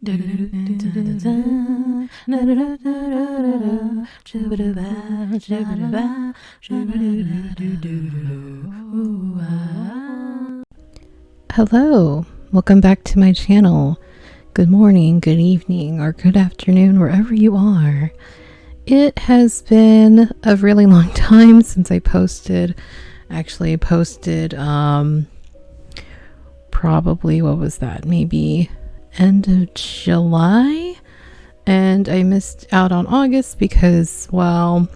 Hello, welcome back to my channel. Good morning, good evening, or good afternoon, wherever you are. It has been a really long time since I posted. Probably, what was that? Maybe end of July? And I missed out on August because, well,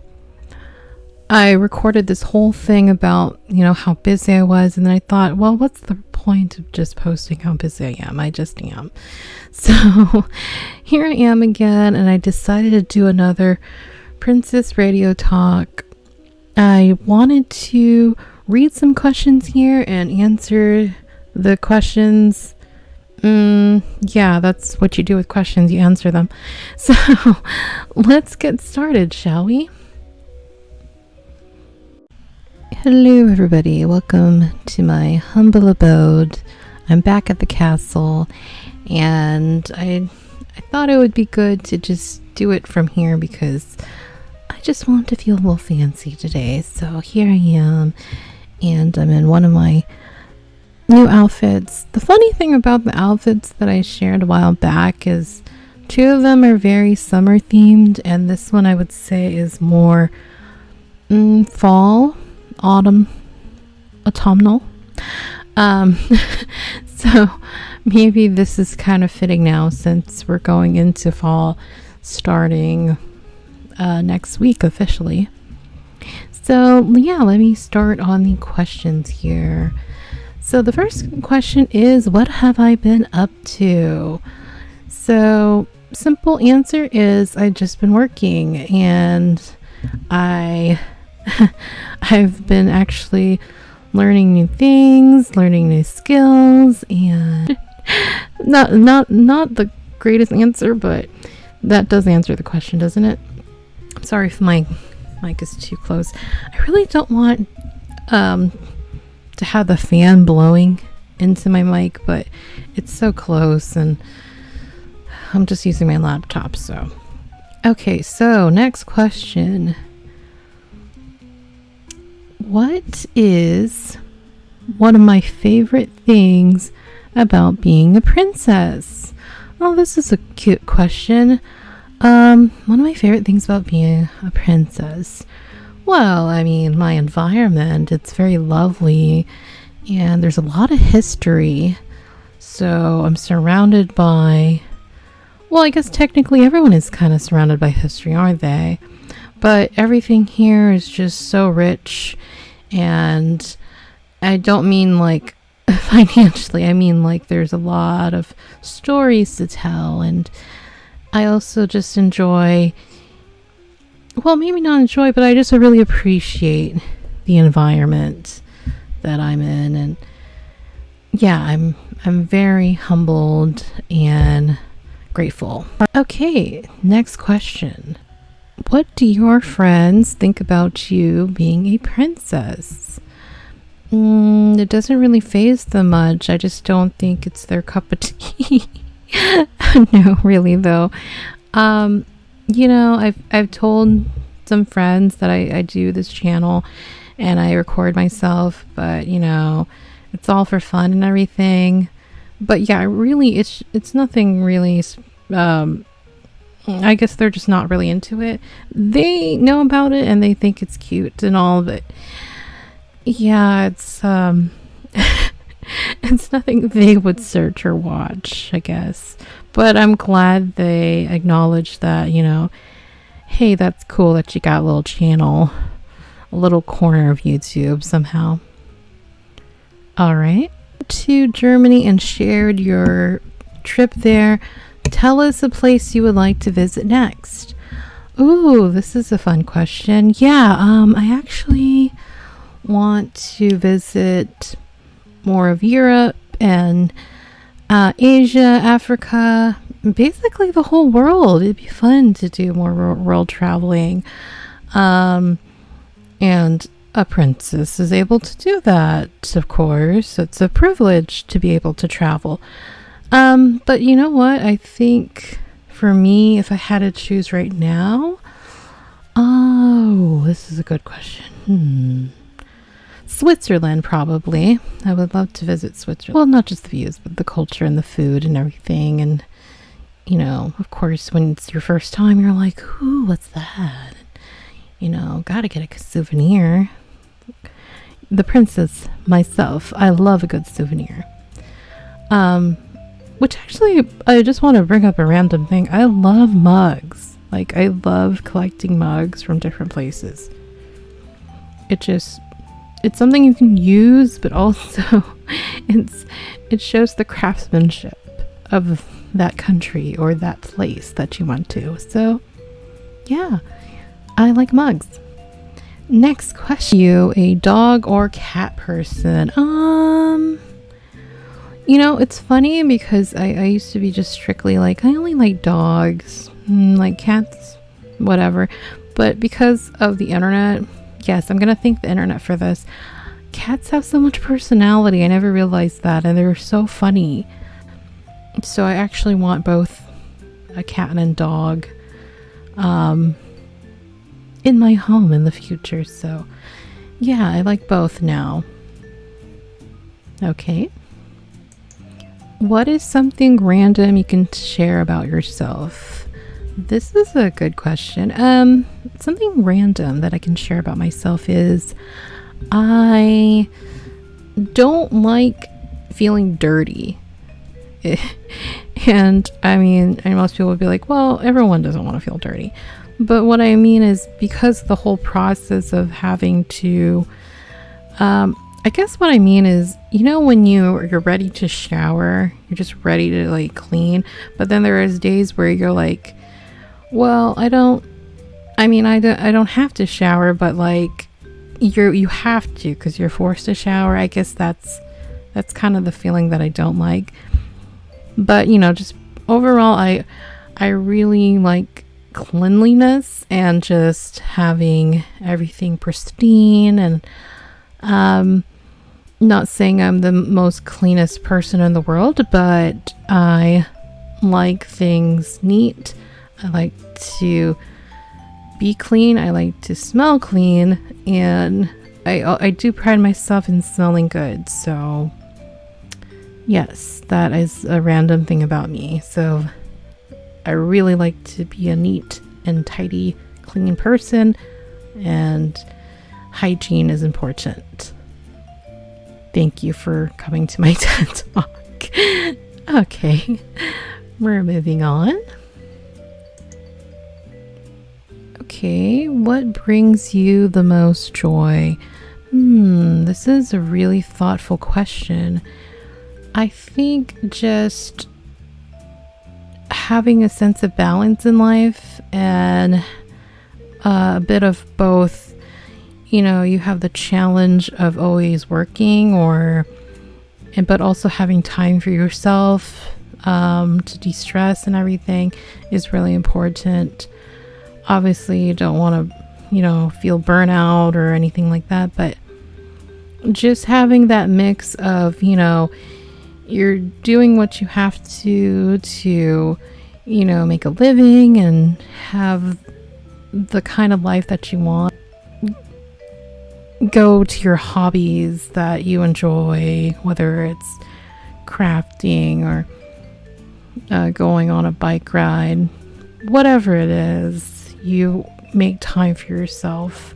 I recorded this whole thing about, how busy I was. And then I thought, well, what's the point of just posting how busy I am? I just am. So here I am again, and I decided to do another Princess Radio Talk. I wanted to read some questions here and answer the questions. Yeah, that's what you do with questions. You answer them. So let's get started, shall we? Hello, everybody. Welcome to my humble abode. I'm back at the castle, and I thought it would be good to just do it from here because I just want to feel a little fancy today. So here I am, and I'm in one of my new outfits. The funny thing about the outfits that I shared a while back is two of them are very summer themed, and this one I would say is more fall, autumn, autumnal. So maybe this is kind of fitting now since we're going into fall starting next week officially. So yeah, let me start on the questions here. So the first question is, what have I been up to? So simple answer is I've just been working, and I've been actually learning new things, learning new skills, and not the greatest answer, but that does answer the question, doesn't it? I'm sorry if my mic is too close. I really don't want to have the fan blowing into my mic, but it's so close, and I'm just using my laptop. So okay, so next question. What is one of my favorite things about being a princess? Oh, this is a cute question. One of my favorite things about being a princess. Well, I mean, my environment, it's very lovely, and there's a lot of history. So I'm surrounded by, well, I guess technically everyone is kind of surrounded by history, aren't they? But everything here is just so rich, and I don't mean like financially, I mean like there's a lot of stories to tell, and I also just enjoy, well, maybe not enjoy, but I just really appreciate the environment that I'm in. And yeah, I'm very humbled and grateful. Okay, next question. What do your friends think about you being a princess? It doesn't really faze them much. I just don't think it's their cup of tea. No, really though. I've told some friends that I do this channel and I record myself, but it's all for fun and everything. But yeah, really, it's nothing really. I guess they're just not really into it. They know about it and they think it's cute and all, but yeah, it's it's nothing they would search or watch, I guess. But I'm glad they acknowledge that, hey, that's cool that you got a little channel, a little corner of YouTube somehow. All right. To Germany and shared your trip there. Tell us a place you would like to visit next. Ooh, this is a fun question. Yeah, I actually want to visit more of Europe and Asia, Africa, basically the whole world. It'd be fun to do more world traveling. And a princess is able to do that, of course. It's a privilege to be able to travel. But you know what? I think for me, if I had to choose right now, oh, this is a good question. Switzerland, probably. I would love to visit Switzerland. Well, not just the views, but the culture and the food and everything. And, you know, of course, when it's your first time, you're like, ooh, what's that? You know, gotta get a souvenir. The princess, myself, I love a good souvenir. Which actually, I just want to bring up a random thing. I love mugs. Like, I love collecting mugs from different places. It's something you can use, but also it shows the craftsmanship of that country or that place that you went to. So, yeah, I like mugs. Next question. You a dog or cat person? You know, it's funny because I used to be just strictly like, I only like dogs, like cats, whatever. But because of the internet, yes, I'm going to thank the internet for this. Cats have so much personality. I never realized that. And they're so funny. So I actually want both a cat and a dog in my home in the future. So yeah, I like both now. Okay. What is something random you can share about yourself? This is a good question. Something random that I can share about myself is I don't like feeling dirty. And I mean, and most people would be like, well, everyone doesn't want to feel dirty. But what I mean is because the whole process of having to, I guess what I mean is, you know, when you're ready to shower, you're just ready to like clean. But then there is days where you're like, well, I don't have to shower, but like you have to because you're forced to shower. I guess that's kind of the feeling that I don't like. But you know, just overall, I really like cleanliness and just having everything pristine. And not saying I'm the most cleanest person in the world, but I like things neat. I like to be clean. I like to smell clean, and I do pride myself in smelling good. So yes, that is a random thing about me. So I really like to be a neat and tidy, clean person, and hygiene is important. Thank you for coming to my TED Talk. Okay, we're moving on. Okay, what brings you the most joy? This is a really thoughtful question. I think just having a sense of balance in life and a bit of both. You know, you have the challenge of always working but also having time for yourself to de-stress and everything is really important. Obviously, you don't want to, you know, feel burnout or anything like that, but just having that mix of, you know, you're doing what you have to, you know, make a living and have the kind of life that you want. Go to your hobbies that you enjoy, whether it's crafting or going on a bike ride, whatever it is, you make time for yourself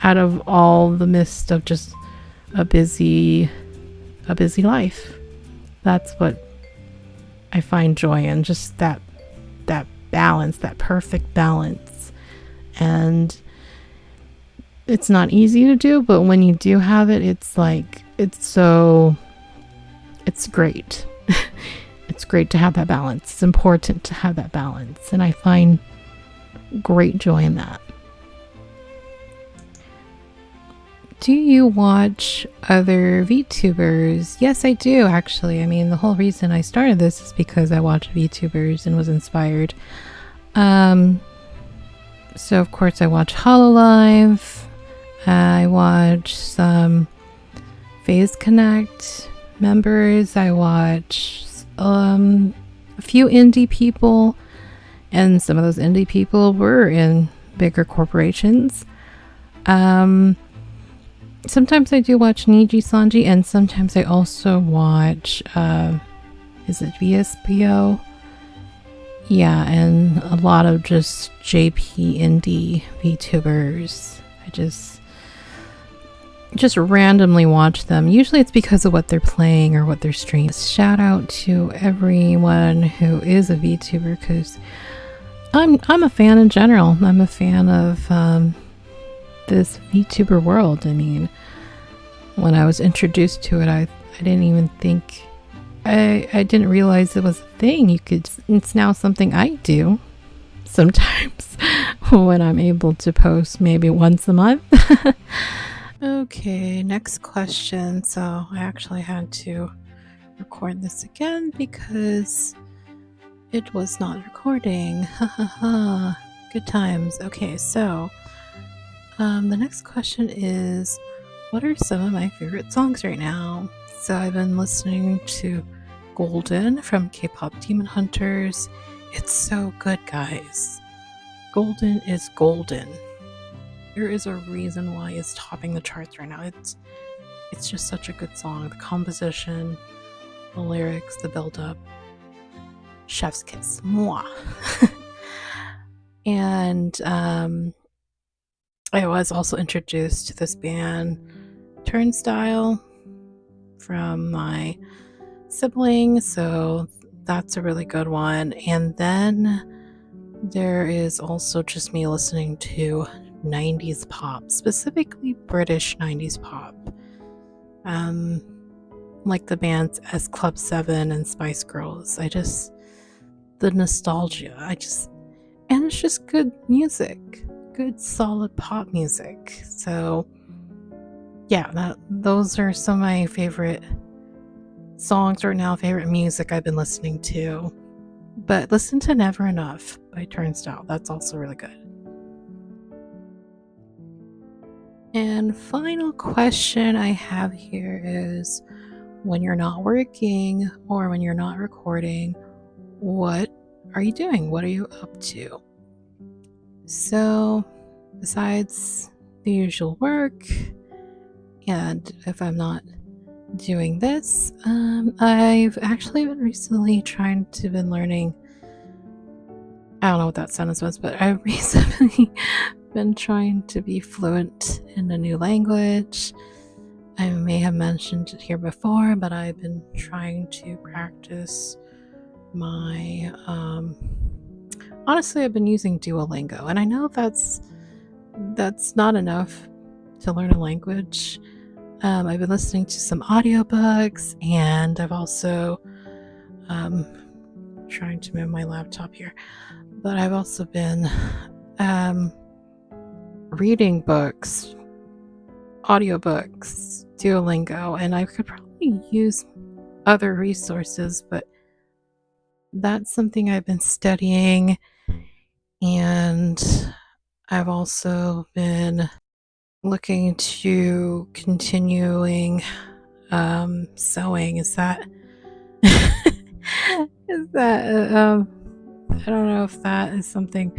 out of all the mist of just a busy life. That's what I find joy in, just that balance, that perfect balance. And it's not easy to do, but when you do have it, it's like, it's great. It's great to have that balance. It's important to have that balance. And I find great joy in that. Do you watch other VTubers? Yes, I do, actually. I mean, the whole reason I started this is because I watched VTubers and was inspired. So, of course, I watch Hololive. I watch some Phase Connect members. I watch a few indie people, and some of those indie people were in bigger corporations. Sometimes I do watch Niji Sanji, and sometimes I also watch, is it VSBO? Yeah, and a lot of just JP indie VTubers. I just randomly watch them. Usually it's because of what they're playing or what they're streaming. Shout out to everyone who is a VTuber, because I'm a fan in general. I'm a fan of this VTuber world. I mean, when I was introduced to it, I didn't even think, I didn't realize it was a thing. It's now something I do sometimes when I'm able to post maybe once a month. Okay, next question. So I actually had to record this again because it was not recording. Ha ha ha. Good times. Okay, so the next question is, what are some of my favorite songs right now? So I've been listening to Golden from K-Pop Demon Hunters. It's so good, guys. Golden is golden. There is a reason why it's topping the charts right now. It's just such a good song. The composition, the lyrics, the build-up. Chef's kiss. Mwah. And I was also introduced to this band, Turnstile, from my sibling, so that's a really good one. And then there is also just me listening to 90s pop, specifically British 90s pop, like the bands S Club 7 and Spice Girls. The nostalgia, and it's just good music, good solid pop music. So yeah, those are some of my favorite songs right now, favorite music I've been listening to. But listen to Never Enough by Turnstile. That's also really good. And final question I have here is, when you're not working or when you're not recording, what are you doing? What are you up to? So besides the usual work, and if I'm not doing this, I've actually been recently been learning, I don't know what that sentence was, but I've recently been trying to be fluent in a new language. I may have mentioned it here before, but I've been trying to practice my, honestly, I've been using Duolingo, and I know that's not enough to learn a language. I've been listening to some audiobooks, and I've also trying to move my laptop here, but I've also been reading books, audiobooks, Duolingo, and I could probably use other resources, but that's something I've been studying. And I've also been looking to continuing sewing. Is that I don't know if that is something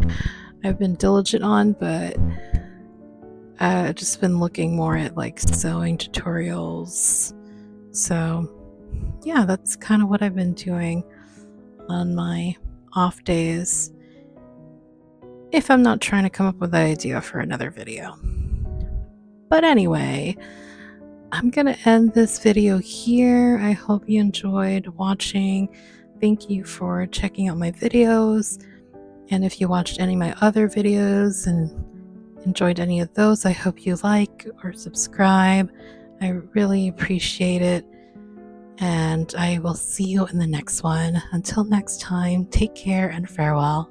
I've been diligent on, but I've just been looking more at like sewing tutorials. So yeah, that's kind of what I've been doing on my off days, if I'm not trying to come up with an idea for another video. But anyway, I'm gonna end this video here. I hope you enjoyed watching. Thank you for checking out my videos, and if you watched any of my other videos and enjoyed any of those, I hope you like or subscribe. I really appreciate it, and I will see you in the next one. Until next time, take care and farewell.